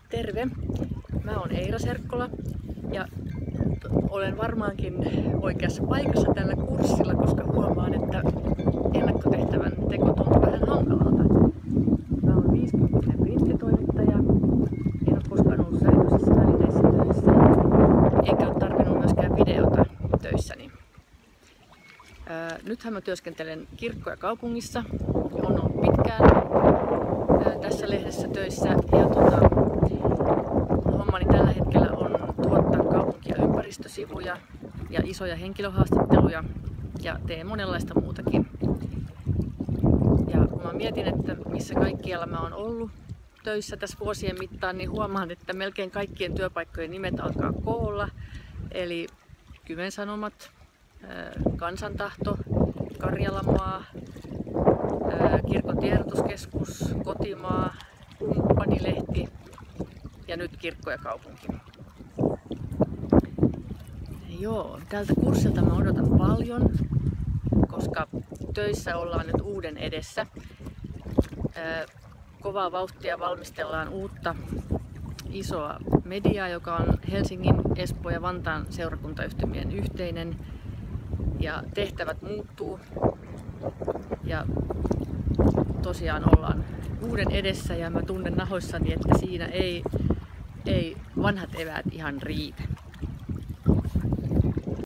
Terve! Mä oon Eira Serkkola ja olen varmaankin oikeassa paikassa tällä kurssilla, koska huomaan, että ennakkotehtävän teko tuntuu vähän hankalalta. Mä oon 50 printtitoimittaja, en ole koskaan ollut sähköisissä välineissä töissä, enkä ole tarvinnut myöskään videota töissäni. Nythän mä työskentelen Kirkko- ja kaupungissa, on ollut pitkään tässä lehdessä töissä ja hommani tällä hetkellä on tuottaa kaupunki- ja ympäristösivuja ja isoja henkilöhaastatteluja ja teen monenlaista muutakin. Ja kun mä mietin, että missä kaikkialla mä oon ollut töissä tässä vuosien mittaan, niin huomaan, että melkein kaikkien työpaikkojen nimet alkaa K:lla. Eli Kymen Sanomat, Kansantahto, Karjalamaa, Kirkon tiedotuskeskus, Kotimaa, Kumppanilehti ja nyt Kirkko ja kaupunki. Joo, tältä kurssilta mä odotan paljon, koska töissä ollaan nyt uuden edessä. Kovaa vauhtia valmistellaan uutta isoa mediaa, joka on Helsingin, Espoon ja Vantaan seurakuntayhtymien yhteinen. Ja tehtävät muuttuu. Ja tosiaan ollaan uuden edessä ja mä tunnen nahoissani, että siinä ei vanhat eväät ihan riitä.